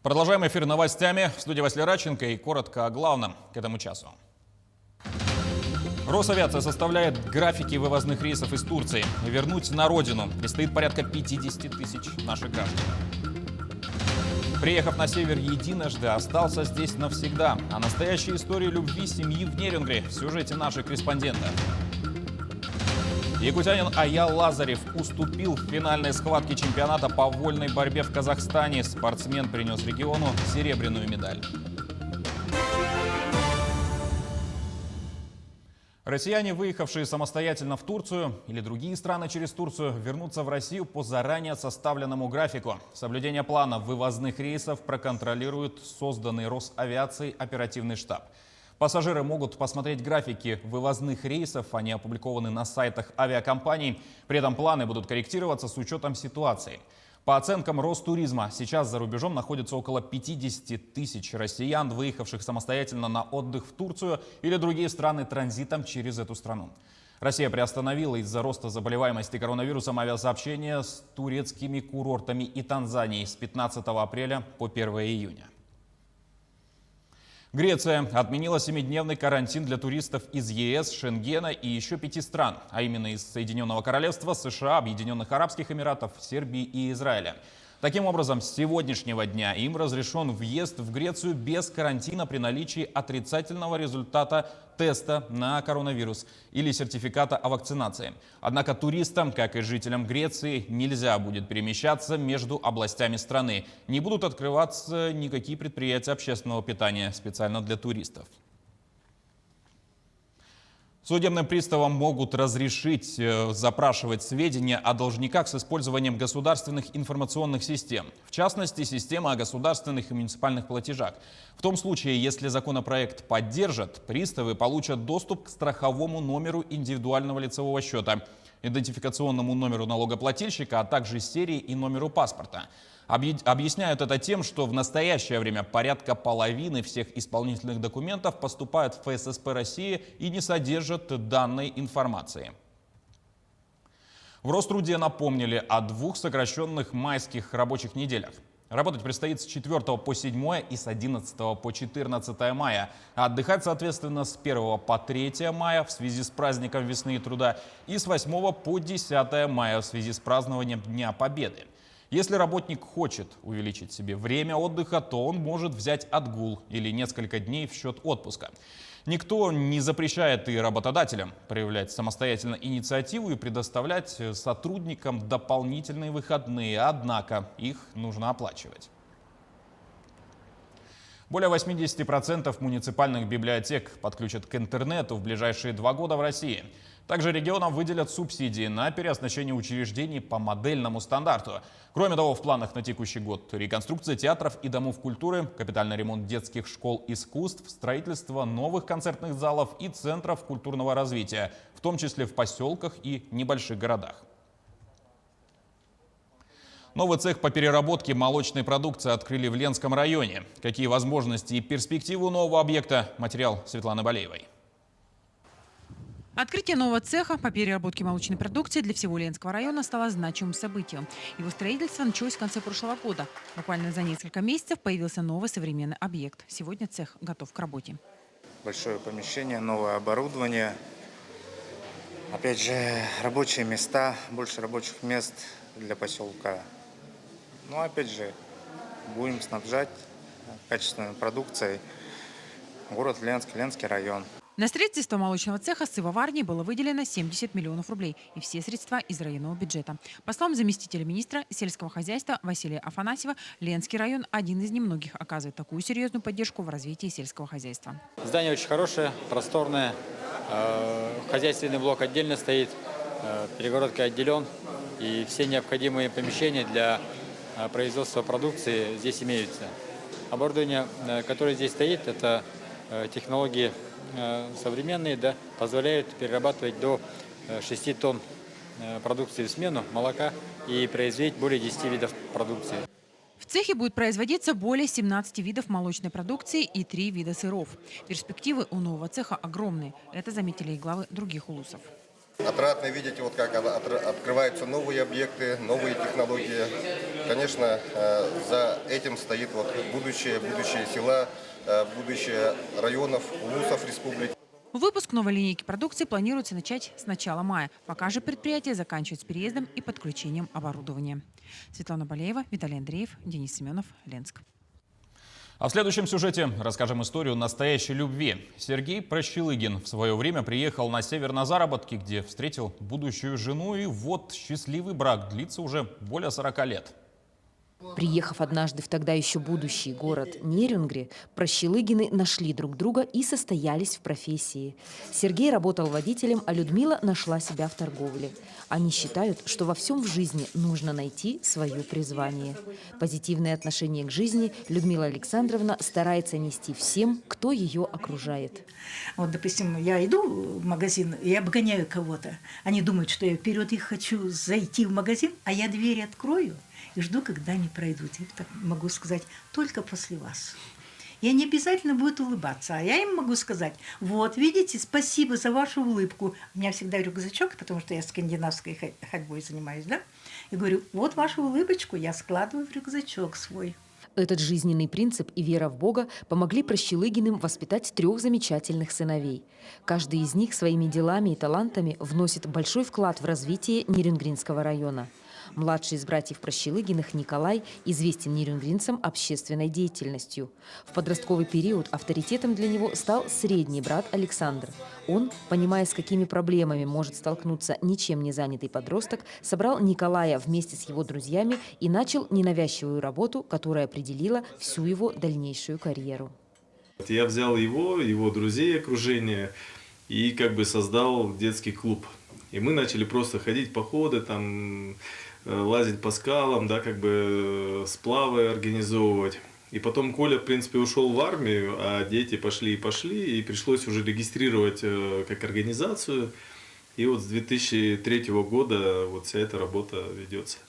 Продолжаем эфир новостями. В студии Василий Радченко и коротко о главном к этому часу. Росавиация составляет графики вывозных рейсов из Турции. Вернуть на родину предстоит порядка 50 тысяч наших граждан. Приехав на север единожды, остался здесь навсегда. О настоящей истории любви семьи в Нерюнгри в сюжете наших корреспондентов. Якутянин Аял Лазарев уступил в финальной схватке чемпионата по вольной борьбе в Казахстане. Спортсмен принес региону серебряную медаль. Россияне, выехавшие самостоятельно в Турцию или другие страны через Турцию, вернутся в Россию по заранее составленному графику. Соблюдение плана вывозных рейсов проконтролирует созданный Росавиацией оперативный штаб. Пассажиры могут посмотреть графики вывозных рейсов, они опубликованы на сайтах авиакомпаний. При этом планы будут корректироваться с учетом ситуации. По оценкам Ростуризма, сейчас за рубежом находится около 50 тысяч россиян, выехавших самостоятельно на отдых в Турцию или другие страны транзитом через эту страну. Россия приостановила из-за роста заболеваемости коронавирусом авиасообщения с турецкими курортами и Танзанией с 15 апреля по 1 июня. Греция отменила 7-дневный карантин для туристов из ЕС, Шенгена и еще 5 стран, а именно из Соединенного Королевства, США, Объединенных Арабских Эмиратов, Сербии и Израиля. Таким образом, с сегодняшнего дня им разрешен въезд в Грецию без карантина при наличии отрицательного результата теста на коронавирус или сертификата о вакцинации. Однако туристам, как и жителям Греции, нельзя будет перемещаться между областями страны. Не будут открываться никакие предприятия общественного питания специально для туристов. Судебным приставам могут разрешить запрашивать сведения о должниках с использованием государственных информационных систем. В частности, система о государственных и муниципальных платежах. В том случае, если законопроект поддержат, приставы получат доступ к страховому номеру индивидуального лицевого счета, идентификационному номеру налогоплательщика, а также серии и номеру паспорта. Объясняют это тем, что в настоящее время порядка половины всех исполнительных документов поступают в ФССП России и не содержат данной информации. В Роструде напомнили о 2 сокращенных майских рабочих неделях. Работать предстоит с 4 по 7 и с 11 по 14 мая, а отдыхать, соответственно, с 1 по 3 мая в связи с праздником весны и труда и с 8 по 10 мая в связи с празднованием Дня Победы. Если работник хочет увеличить себе время отдыха, то он может взять отгул или несколько дней в счет отпуска. Никто не запрещает и работодателям проявлять самостоятельно инициативу и предоставлять сотрудникам дополнительные выходные, однако их нужно оплачивать. Более 80% муниципальных библиотек подключат к интернету в ближайшие 2 года в России. Также регионам выделят субсидии на переоснащение учреждений по модельному стандарту. Кроме того, в планах на текущий год реконструкция театров и домов культуры, капитальный ремонт детских школ искусств, строительство новых концертных залов и центров культурного развития, в том числе в поселках и небольших городах. Новый цех по переработке молочной продукции открыли в Ленском районе. Какие возможности и перспективы нового объекта? Материал Светланы Болеевой. Открытие нового цеха по переработке молочной продукции для всего Ленского района стало значимым событием. Его строительство началось в конце прошлого года. Буквально за несколько месяцев появился новый современный объект. Сегодня цех готов к работе. Большое помещение, новое оборудование. Опять же, рабочие места, больше рабочих мест для поселка. Ну, опять же, будем снабжать качественной продукцией город Ленск, Ленский район. На строительство молочного цеха с пивоварней было выделено 70 миллионов рублей. И все средства из районного бюджета. По словам заместителя министра сельского хозяйства Василия Афанасьева, Ленский район один из немногих оказывает такую серьезную поддержку в развитии сельского хозяйства. Здание очень хорошее, просторное. Хозяйственный блок отдельно стоит, перегородкой отделен. И все необходимые помещения для производства продукции здесь имеются. Оборудование, которое здесь стоит, это технологии современные, да, позволяют перерабатывать до 6 тонн продукции в смену, молока, и производить более 10 видов продукции. В цехе будет производиться более 17 видов молочной продукции и 3 вида сыров. Перспективы у нового цеха огромные. Это заметили и главы других улусов. Отрадно видеть, вот как открываются новые новые объекты, новые технологии. Конечно, за этим стоит вот будущее села, будущее районов, улусов республики. Выпуск новой линейки продукции планируется начать с начала мая. Пока же предприятие заканчивает с переездом и подключением оборудования. Светлана Балеева, Виталий Андреев, Денис Семенов, Ленск. А в следующем сюжете расскажем историю настоящей любви. Сергей Прощелыгин в свое время приехал на север на заработки, где встретил будущую жену. И вот счастливый брак длится уже более 40 лет. Приехав однажды в тогда еще будущий город Нерюнгри, Прощелыгины нашли друг друга и состоялись в профессии. Сергей работал водителем, а Людмила нашла себя в торговле. Они считают, что во всем в жизни нужно найти свое призвание. Позитивное отношение к жизни Людмила Александровна старается нести всем, кто ее окружает. Вот, допустим, я иду в магазин и обгоняю кого-то. Они думают, что я вперед их хочу зайти в магазин, а я двери открою и жду, когда они пройдут. Я так могу сказать, только после вас. И они обязательно будут улыбаться. А я им могу сказать, вот, видите, спасибо за вашу улыбку. У меня всегда рюкзачок, потому что я скандинавской ходьбой занимаюсь, да? И говорю, вот вашу улыбочку я складываю в рюкзачок свой. Этот жизненный принцип и вера в Бога помогли Прощелыгиным воспитать 3 замечательных сыновей. Каждый из них своими делами и талантами вносит большой вклад в развитие Нерюнгринского района. Младший из братьев Прощелыгиных Николай известен нерюнгринцам общественной деятельностью. В подростковый период авторитетом для него стал средний брат Александр. Он, понимая, с какими проблемами может столкнуться ничем не занятый подросток, собрал Николая вместе с его друзьями и начал ненавязчивую работу, которая определила всю его дальнейшую карьеру. Я взял его друзей, окружение и как бы создал детский клуб. И мы начали просто ходить походы, там, лазить по скалам, да, как бы сплавы организовывать. И потом Коля, в принципе, ушел в армию, а дети пошли, и пришлось уже регистрировать как организацию. И вот с 2003 года вот вся эта работа ведется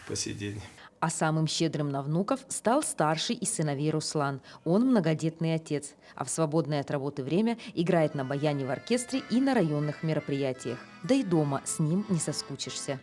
по сей день. А самым щедрым на внуков стал старший из сыновей Руслан. Он многодетный отец, а в свободное от работы время играет на баяне в оркестре и на районных мероприятиях. Да и дома с ним не соскучишься.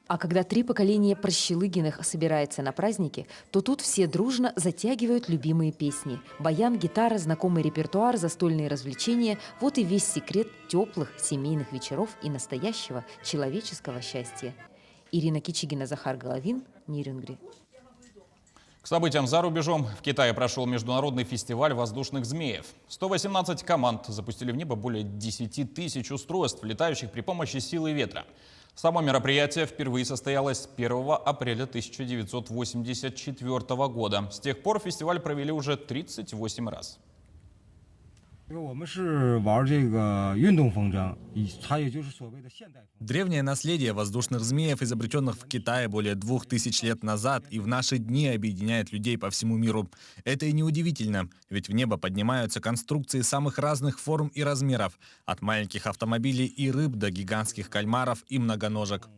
А когда 3 поколения Прощелыгиных собирается на праздники, то тут все дружно затягивают любимые песни. Баян, гитара, знакомый репертуар, застольные развлечения – вот и весь секрет теплых семейных вечеров и настоящего человеческого счастья. Ирина Кичигина, Захар Головин, Нерюнгри. К событиям за рубежом в Китае прошел международный фестиваль воздушных змеев. 118 команд запустили в небо более 10 тысяч устройств, летающих при помощи силы ветра. Само мероприятие впервые состоялось 1 апреля 1984 года. С тех пор фестиваль провели уже 38 раз. Древнее наследие воздушных змеев, изобретенных в Китае более 2000 лет назад, и в наши дни объединяет людей по всему миру. Это и неудивительно, ведь в небо поднимаются конструкции самых разных форм и размеров, от маленьких автомобилей и рыб до гигантских кальмаров и многоножек.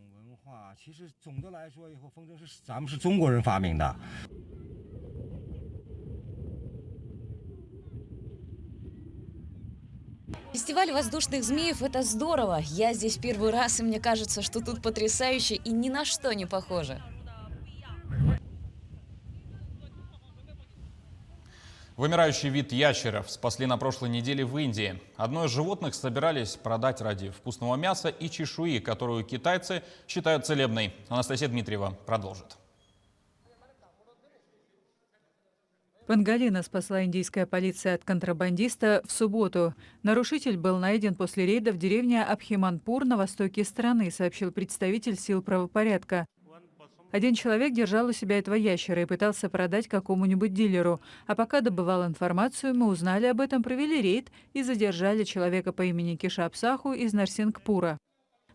Фестиваль воздушных змеев – это здорово. Я здесь первый раз, и мне кажется, что тут потрясающе и ни на что не похоже. Вымирающий вид ящеров спасли на прошлой неделе в Индии. Одно из животных собирались продать ради вкусного мяса и чешуи, которую китайцы считают целебной. Анастасия Дмитриева продолжит. Пангалина спасла индийская полиция от контрабандиста в субботу. Нарушитель был найден после рейда в деревне Абхиманпур на востоке страны, сообщил представитель сил правопорядка. Один человек держал у себя этого ящера и пытался продать какому-нибудь дилеру. А пока добывал информацию, мы узнали об этом, провели рейд и задержали человека по имени Кишап Саху из Нарсингпура.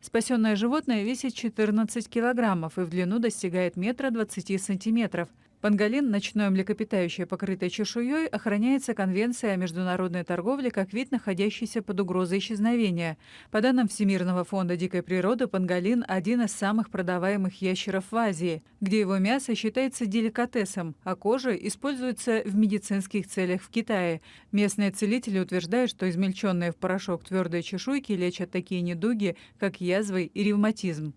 Спасенное животное весит 14 килограммов и в длину достигает 1,20 метра. Панголин, ночное млекопитающее, покрытое чешуей, охраняется Конвенцией о международной торговле как вид, находящийся под угрозой исчезновения. По данным Всемирного фонда дикой природы, панголин – один из самых продаваемых ящеров в Азии, где его мясо считается деликатесом, а кожа используется в медицинских целях в Китае. Местные целители утверждают, что измельченные в порошок твердые чешуйки лечат такие недуги, как язвы и ревматизм.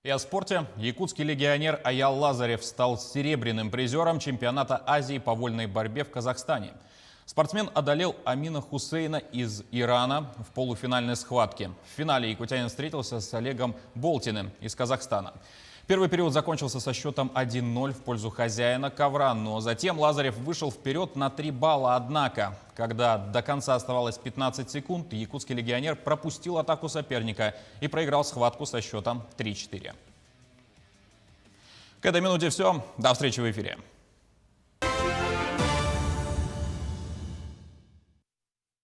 И о спорте. Якутский легионер Аял Лазарев стал серебряным призером чемпионата Азии по вольной борьбе в Казахстане. Спортсмен одолел Амина Хусейна из Ирана в полуфинальной схватке. В финале якутянин встретился с Олегом Болтиным из Казахстана. Первый период закончился со счетом 1-0 в пользу хозяина ковра, но затем Лазарев вышел вперед на 3 балла. Однако, когда до конца оставалось 15 секунд, якутский легионер пропустил атаку соперника и проиграл схватку со счетом 3-4. К этой минуте все. До встречи в эфире.